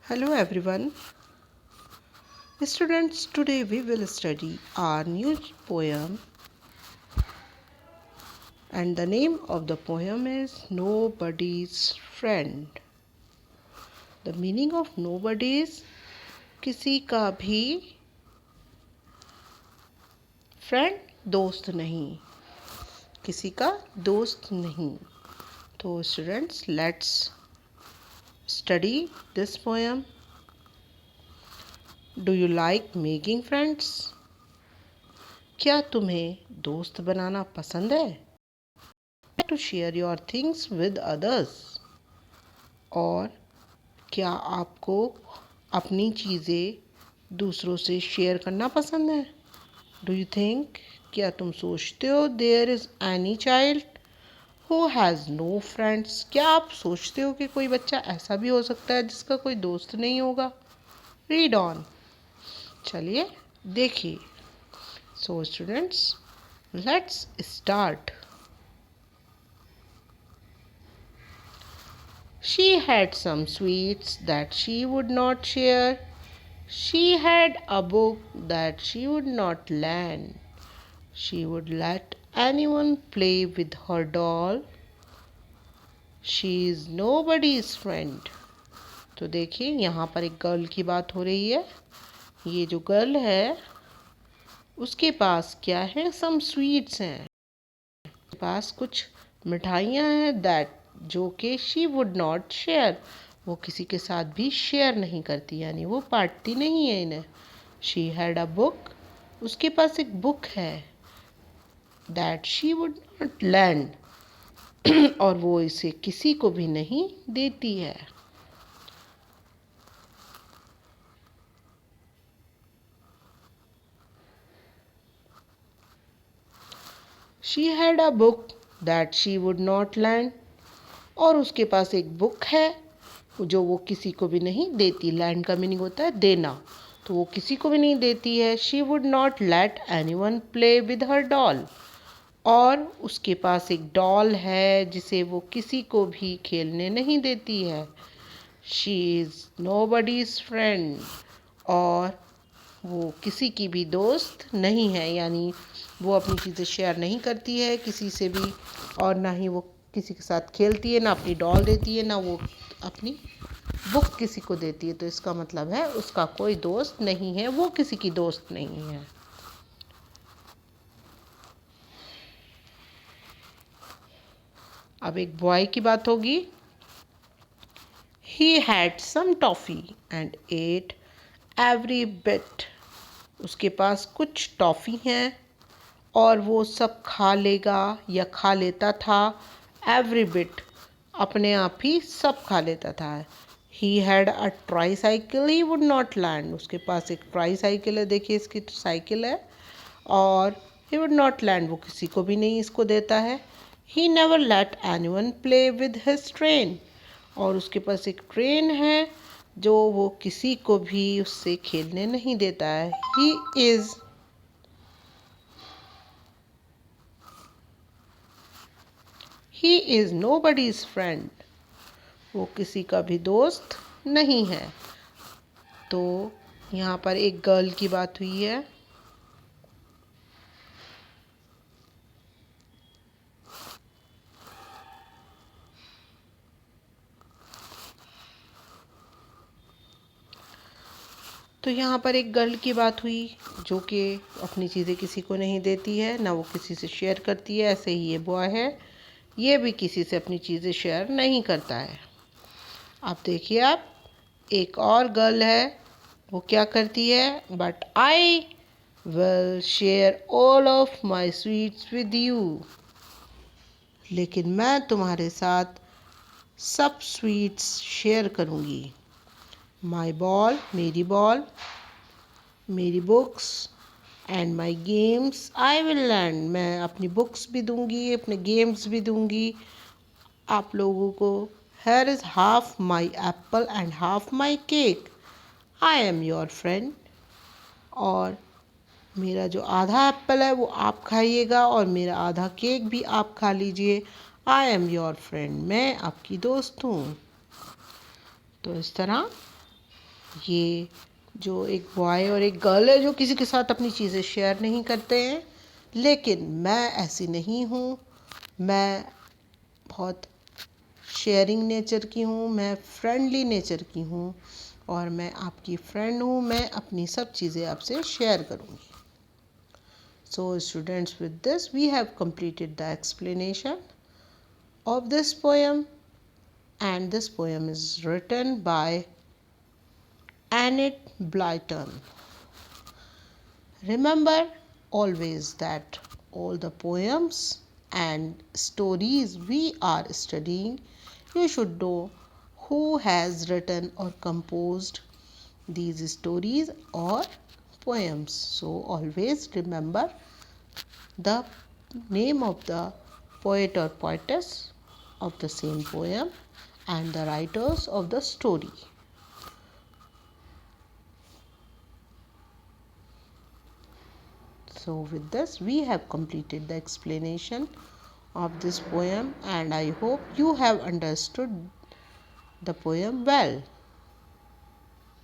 Hello everyone. Students, today we will study our new poem, and the name of the poem is Nobody's Friend. The meaning of nobody is किसी का भी friend दोस्त नहीं, किसी का दोस्त नहीं. तो students, let's study this poem. Do you like making friends? क्या तुम्हें दोस्त बनाना पसंद है? To share your things with others. और क्या आपको अपनी चीज़ें दूसरों से शेयर करना पसंद है? डू यू थिंक, क्या तुम सोचते हो there is any child who has no friends? क्या आप सोचते हो कि कोई बच्चा ऐसा भी हो सकता है जिसका कोई दोस्त नहीं होगा? Read on. चलिए देखिए. So students, let's start. She had some sweets that she would not share. She had a book that she would not lend. She would let anyone play with her doll. She is nobody's friend. तो देखिए, यहाँ पर एक girl की बात हो रही है. ये जो गर्ल है उसके पास क्या है? सम स्वीट्स हैं. उसके पास कुछ मिठाइयाँ हैं दैट जो कि शी वुड नॉट शेयर, वो किसी के साथ भी शेयर नहीं करती, यानी वो बांटती नहीं है इन्हें. शी हैड अ बुक, उसके पास एक बुक है. That she would not land, और वो इसे किसी को भी नहीं देती है. She had a book that she would not land, और उसके पास एक बुक है जो वो किसी को भी नहीं देती. लैंड का मीनिंग होता है देना, तो वो किसी को भी नहीं देती है. She would not let anyone play with her doll, और उसके पास एक डॉल है जिसे वो किसी को भी खेलने नहीं देती है. शी इज़ नोबडीज़ फ्रेंड, और वो किसी की भी दोस्त नहीं है, यानी वो अपनी चीज़ें शेयर नहीं करती है किसी से भी, और ना ही वो किसी के साथ खेलती है, ना अपनी डॉल देती है, ना वो अपनी बुक किसी को देती है. तो इसका मतलब है उसका कोई दोस्त नहीं है, वो किसी की दोस्त नहीं है. अब एक बॉय की बात होगी. He had some toffee and ate every bit. उसके पास कुछ टॉफ़ी हैं और वो सब खा लेगा या खा लेता था. एवरी बिट, अपने आप ही सब खा लेता था. He had a try cycle he would not land. उसके पास एक ट्राई साइकिल है, देखिए इसकी साइकिल है, और ही वुड नॉट लैंड, वो किसी को भी नहीं इसको देता है. He never let anyone play with his train, और उसके पास एक ट्रेन है जो वो किसी को भी उससे खेलने नहीं देता है. ही इज़ नोबडीज़ फ्रेंड, वो किसी का भी दोस्त नहीं है. तो यहाँ पर एक गर्ल की बात हुई है. तो यहाँ पर एक गर्ल की बात हुई जो कि अपनी चीज़ें किसी को नहीं देती है, ना वो किसी से शेयर करती है. ऐसे ही ये बॉय है, ये भी किसी से अपनी चीज़ें शेयर नहीं करता है. अब देखिए, आप एक और गर्ल है, वो क्या करती है? But I will share all of my sweets with you. लेकिन मैं तुम्हारे साथ सब स्वीट्स शेयर करूँगी. माई बॉल, मेरी बॉल, मेरी books and my games I will land. मैं अपनी बुक्स भी दूंगी, अपने गेम्स भी दूंगी आप लोगों को. Here is half my Apple and half my cake. I am your friend, और मेरा जो आधा एप्पल है वो आप खाइएगा, और मेरा आधा केक भी आप खा लीजिए. आई एम योर फ्रेंड, मैं आपकी दोस्त हूँ. तो इस तरह ये जो एक बॉय और एक गर्ल है जो किसी के साथ अपनी चीज़ें शेयर नहीं करते हैं, लेकिन मैं ऐसी नहीं हूँ। मैं बहुत शेयरिंग नेचर की हूँ, मैं फ्रेंडली नेचर की हूँ और मैं आपकी फ्रेंड हूँ। मैं अपनी सब चीज़ें आपसे शेयर करूँगी। So students, with this we have completed the explanation of this poem, and this poem is written by Annette Blyton. Remember always that all the poems and stories we are studying, you should know who has written or composed these stories or poems. So always remember the name of the poet or poetess of the same poem and the writers of the story. So with this we have completed the explanation of this poem, and I hope you have understood the poem well.